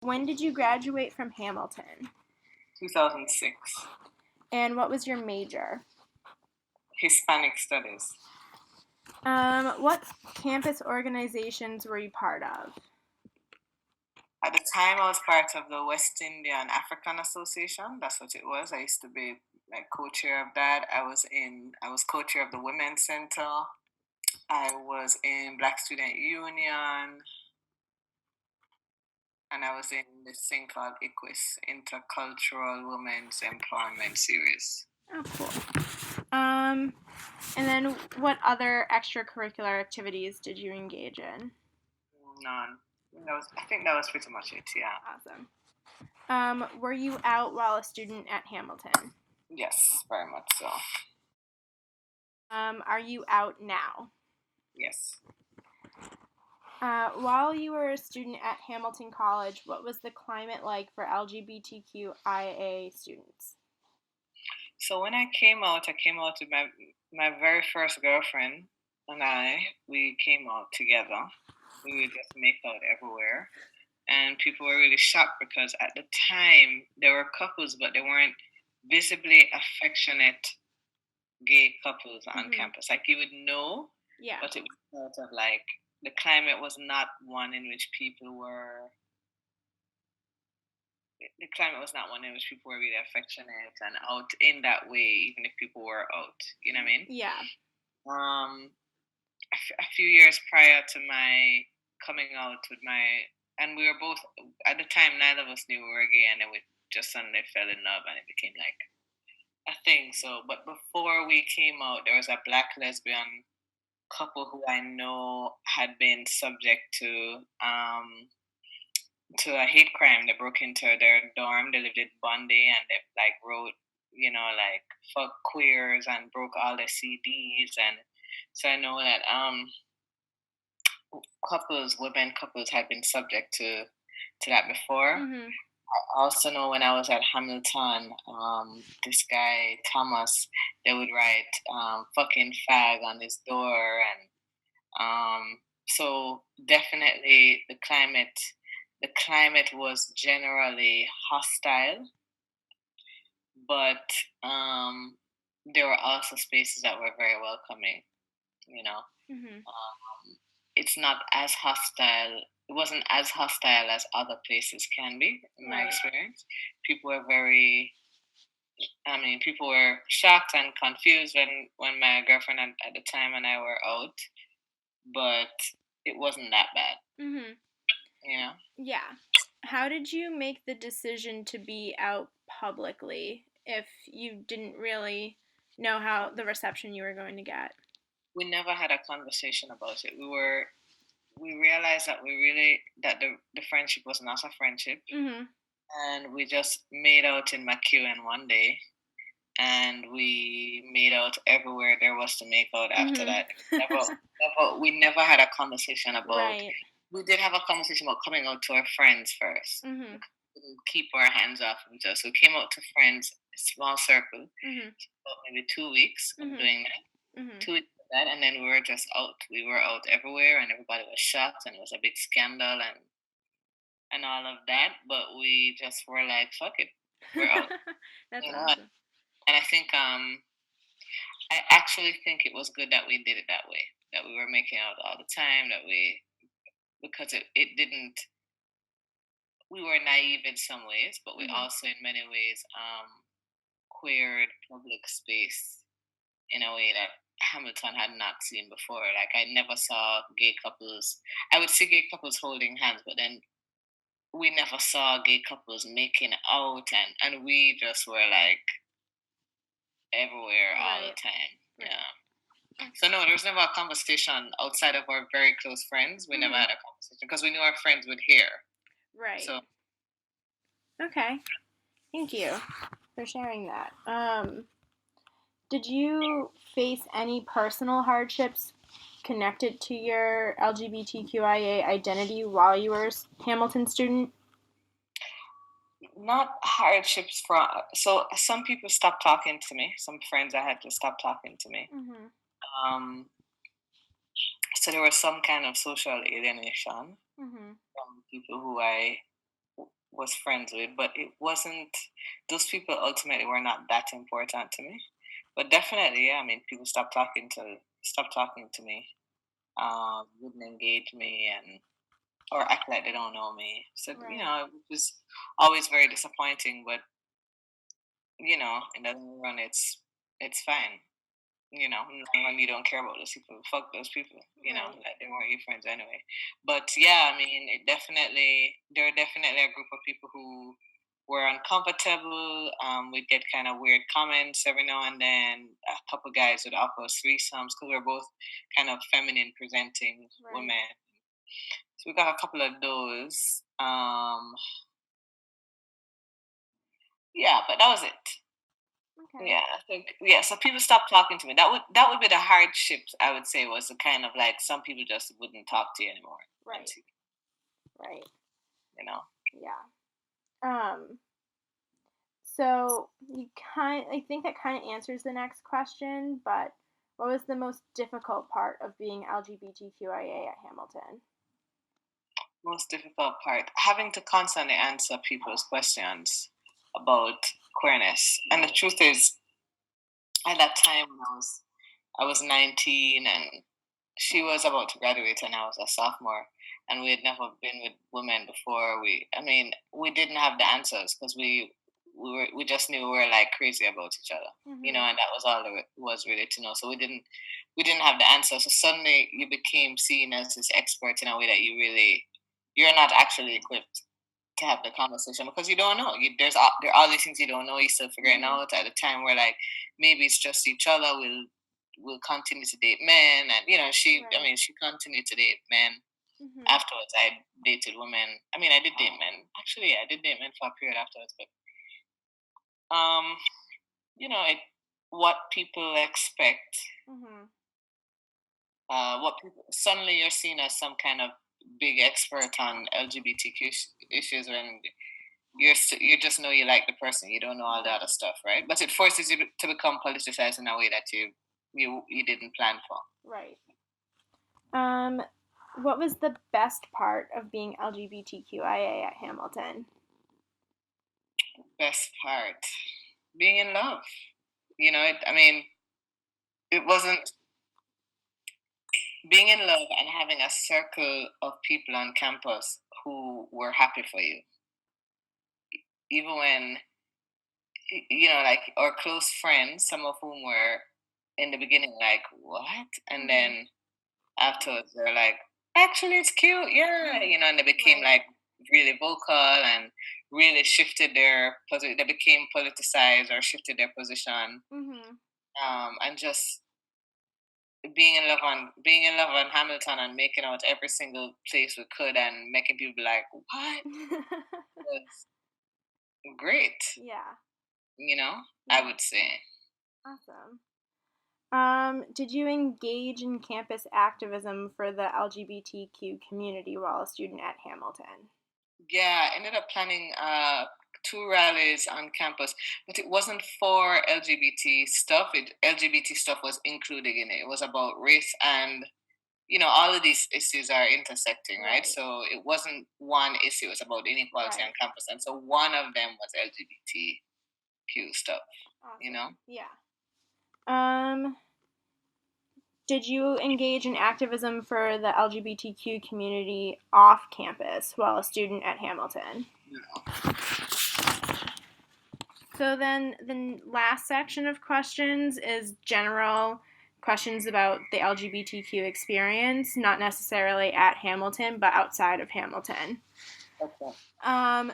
When did you graduate from Hamilton? 2006. And what was your major? Hispanic Studies. What campus organizations were you part of? At the time, I was part of the West Indian African Association. That's what it was. I used to be like co-chair of that. I was co-chair of the Women's Center. I was in Black Student Union, and I was in this thing called ICWIS, Intercultural Women's Empowerment Series. Oh, cool. And then what other extracurricular activities did you engage in? None. I think that was pretty much it. Yeah. Awesome. Were you out while a student at Hamilton? Yes, very much so. Are you out now? Yes. While you were a student at Hamilton College, what was the climate like for LGBTQIA students? So when I came out with my very first girlfriend and we came out together. We would just make out everywhere. And people were really shocked because at the time there were couples, but they weren't visibly affectionate gay couples on campus. Like you would know, but it was sort of like the climate was not one in which people were. The climate was not one in which people were really affectionate and out in that way, even if people were out. You know what I mean? Yeah. A few years prior to my coming out with and we were both at the time. Neither of us knew we were gay, and then we just suddenly fell in love, and it became like a thing. So, but before we came out, there was a Black lesbian couple who I know had been subject to a hate crime. They broke into their dorm. They lived in Bundy, and they like wrote, like fuck queers and broke all the CDs. And so I know that women couples had been subject to that before. I also know when I was at Hamilton, this guy Thomas, they would write "fucking fag" on his door, and so definitely the climate was generally hostile, but there were also spaces that were very welcoming. You know, it's not as hostile. It wasn't as hostile as other places can be, in my experience. People were shocked and confused when my girlfriend at the time and I were out, but it wasn't that bad. You know? Yeah. How did you make the decision to be out publicly if you didn't really know how the reception you were going to get? We never had a conversation about it. We realized that the friendship was not a friendship, and we just made out in McEwen one day, and we made out everywhere there was to make out after that. We never had a conversation about. Right. We did have a conversation about coming out to our friends first. We couldn't keep our hands off of each other, so we came out to friends, a small circle, for maybe 2 weeks of doing that. 2 weeks of that, and then we were just out. We were out everywhere, and everybody was shocked, and it was a big scandal and all of that. But we just were like, "Fuck it, we're out." That's awesome. And I think I actually think it was good that we did it that way. That we were making out all the time. Because it didn't. We were naive in some ways, but we also, in many ways, queered public space in a way that Hamilton had not seen before. Like I never saw gay couples. I would see gay couples holding hands, but then we never saw gay couples making out, and we just were like everywhere all the time. Yeah. So no, there was never a conversation outside of our very close friends. We never had a conversation because we knew our friends would hear. Right. So. Okay. Thank you for sharing that. Did you face any personal hardships connected to your LGBTQIA identity while you were a Hamilton student? Not hardships so some people stopped talking to me. Some friends I had to stop talking to me. So there was some kind of social alienation from people who I was friends with, but it wasn't. Those people ultimately were not that important to me. But definitely, yeah. I mean, people stopped talking to me, wouldn't engage me, and or act like they don't know me. So Right. it was always very disappointing. But in the long run, it's fine. In the long run, you don't care about those people. Fuck those people. Right. Like they weren't your friends anyway. But yeah, I mean, there are definitely a group of people who were uncomfortable. We'd get kind of weird comments every now and then. A couple guys would offer us threesomes because we're both kind of feminine presenting Right. women. So we got a couple of those. Yeah, but that was it. Okay. Yeah, I think so people stopped talking to me. That would be the hardships, I would say, was the kind of like some people just wouldn't talk to you anymore. Right. Right. Yeah. So I think that kind of answers the next question, but what was the most difficult part of being LGBTQIA at Hamilton? Most difficult part, having to constantly answer people's questions about queerness. And the truth is, at that time when I was 19 and she was about to graduate and I was a sophomore, and we had never been with women before. We didn't have the answers because we just knew we were like crazy about each other, Mm-hmm. and that was all there was really to know. So we didn't have the answers. So suddenly you became seen as this expert in a way that you're not actually equipped to have the conversation because you don't know. There are all these things you don't know. You're still figuring Mm-hmm. out. At the time, we're like, maybe it's just each other. We'll continue to date men, and she. Right. I mean, she continued to date men. Mm-hmm. Afterwards, I dated women. I mean, I did date men. Actually, I did date men for a period afterwards, but what people expect. Mm-hmm. What people suddenly you're seen as some kind of big expert on LGBTQ issues when you just know you like the person. You don't know all the other stuff, right? But it forces you to become politicized in a way that you didn't plan for. Right. What was the best part of being LGBTQIA at Hamilton? Best part, being in love. It wasn't being in love and having a circle of people on campus who were happy for you, even when like our close friends, some of whom were in the beginning like what, and then afterwards they're like, actually it's cute, yeah, and they became like really vocal and really shifted their position. They became politicized or shifted their position, and just being in love on Hamilton and making out every single place we could and making people be like, what, was great. Yeah. I would say. Awesome. Did you engage in campus activism for the LGBTQ community while a student at Hamilton? Yeah, I ended up planning two rallies on campus, but it wasn't for LGBT stuff. LGBT stuff was included in it. It was about race and all of these issues are intersecting, right? So it wasn't one issue; it was about inequality on campus, and so one of them was LGBTQ stuff. Awesome. Yeah. Did you engage in activism for the LGBTQ community off campus while a student at Hamilton? No. So then the last section of questions is general questions about the LGBTQ experience, not necessarily at Hamilton, but outside of Hamilton. Okay.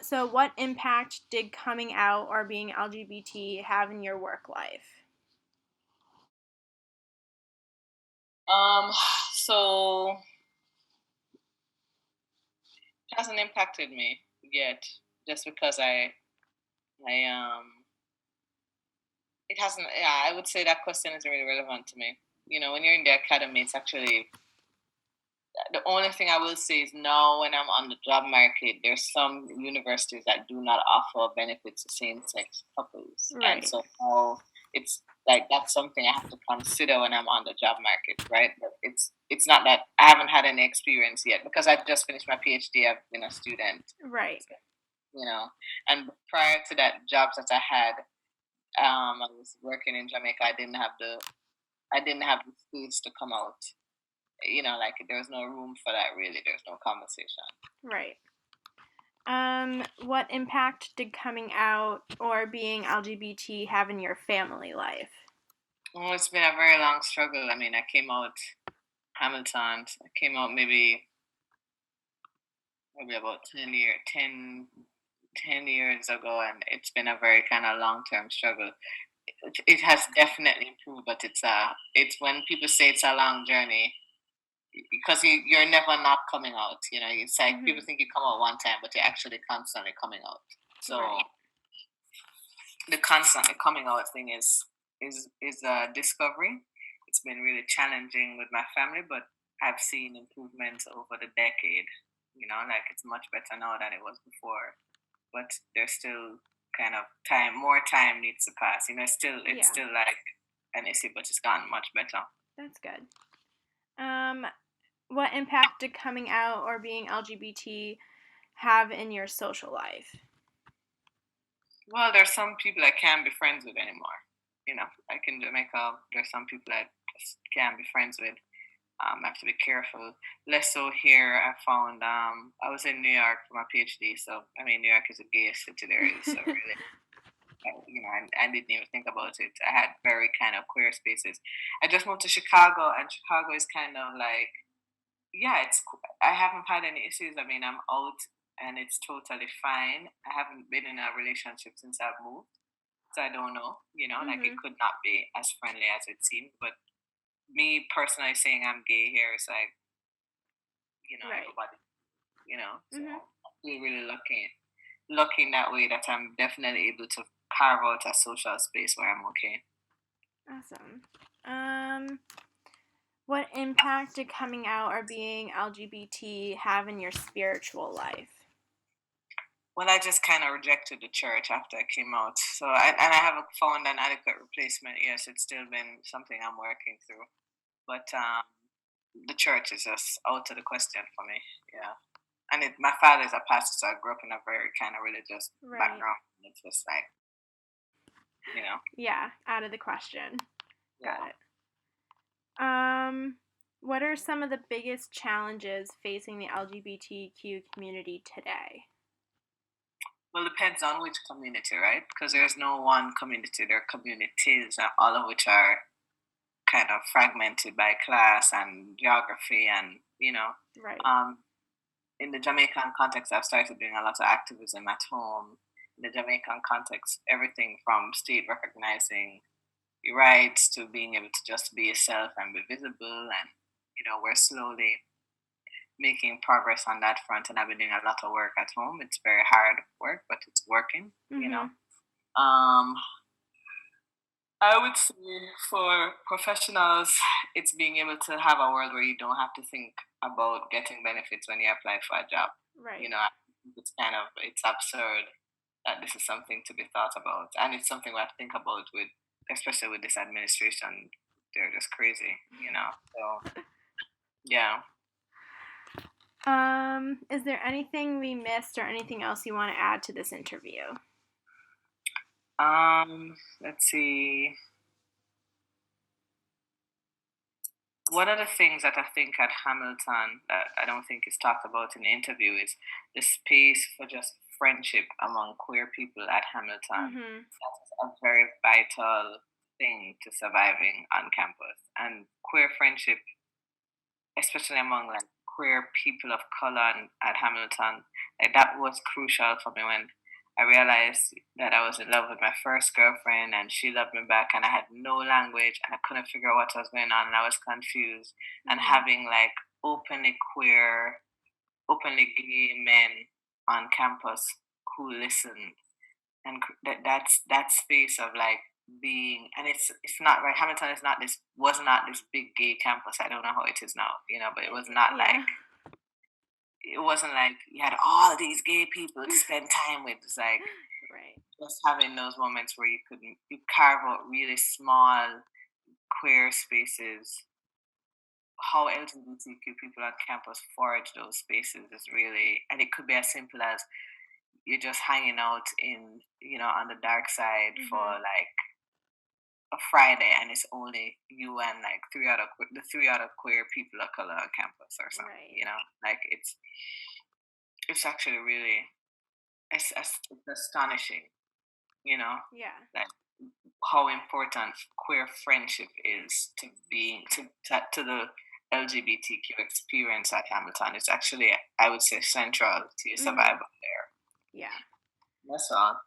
So what impact did coming out or being LGBT have in your work life? So it hasn't impacted me yet, just because it hasn't. Yeah, I would say that question is really relevant to me. When you're in the academy, it's actually the only thing I will say is now when I'm on the job market, there's some universities that do not offer benefits to same-sex couples, and so now it's like that's something I have to consider when I'm on the job market, right? But it's not that I haven't had any experience yet because I've just finished my PhD. I've been a student, right? you know. And prior to that jobs that I had, I was working in Jamaica. I didn't have the space to come out. You know, like there was no room for that really. There's no conversation. Right. What impact did coming out or being LGBT have in your family life? Oh, it's been a very long struggle. I mean, I came out Hamilton. I came out maybe about 10 years ago, and it's been a very kind of long term struggle. It has definitely improved, but it's when people say it's a long journey because you're never not coming out. You know, it's like people think you come out one time, but you're actually constantly coming out. So the constantly coming out thing is a discovery. It's been really challenging with my family, but I've seen improvements over the decade. You know, like it's much better now than it was before, but there's still kind of more time needs to pass. You know, it's still like an issue, but it's gotten much better. That's good. What impact did coming out or being LGBT have in your social life? Well, there's some people I can't be friends with anymore. You know, like in Jamaica, there's some people I just can't be friends with. I have to be careful. Less so here. I found I was in New York for my PhD, so I mean New York is a gay city there, so really, you know, I didn't even think about it. I had very kind of queer spaces. I just moved to Chicago, and Chicago is kind of like, yeah, I haven't had any issues. I mean, I'm out, and it's totally fine. I haven't been in a relationship since I've moved, so I don't know. You know, like it could not be as friendly as it seemed, but me personally saying I'm gay here is like, you know, everybody, you know. So I feel really lucky in that way that I'm definitely able to carve out a social space where I'm okay. Awesome. What impact did coming out or being LGBT have in your spiritual life? Well, I just kind of rejected the church after I came out. So, and I haven't found an adequate replacement. Yes, it's still been something I'm working through. But the church is just out of the question for me. Yeah. And my father's a pastor, so I grew up in a very kind of religious background. It's just like, you know. Yeah, out of the question. Yeah. Got it. What are some of the biggest challenges facing the LGBTQ community today? Well, it depends on which community, right? Because there's no one community. There are communities, all of which are kind of fragmented by class and geography, and you know. In the Jamaican context, I've started doing a lot of activism at home. In the Jamaican context, everything from state recognizing your rights to being able to just be yourself and be visible, and you know, we're slowly making progress on that front, and I've been doing a lot of work at home. It's very hard work, but it's working, you know. I would say for professionals, it's being able to have a world where you don't have to think about getting benefits when you apply for a job. You know, I think it's absurd that this is something to be thought about, and it's something we have to think about with, especially with this administration. They're just crazy, you know. So yeah. Is there anything we missed or anything else you want to add to this interview? Let's see. One of the things that I think at Hamilton that I don't think is talked about in the interview is the space for just friendship among queer people at Hamilton. That's a very vital thing to surviving on campus. And queer friendship, especially among like queer people of color at Hamilton, like that was crucial for me when I realized that I was in love with my first girlfriend and she loved me back, and I had no language and I couldn't figure out what was going on, and I was confused. And having like openly queer, openly gay men on campus who listened, and that's that space of like being, and it's not right. Hamilton is not this was not this big gay campus. I don't know how it is now, you know, but it was not like it wasn't like you had all these gay people to spend time with. It's like just having those moments where you carve out really small queer spaces. How LGBTQ people on campus forage those spaces is really, and it could be as simple as you're just hanging out in, on the dark side for like a Friday, and it's only you and like the three other queer people of color on campus or something. Right. Like it's actually really it's astonishing. Yeah. Like how important queer friendship is to the LGBTQ experience at Hamilton. It's actually, I would say, central to your survival there. Yeah. That's all.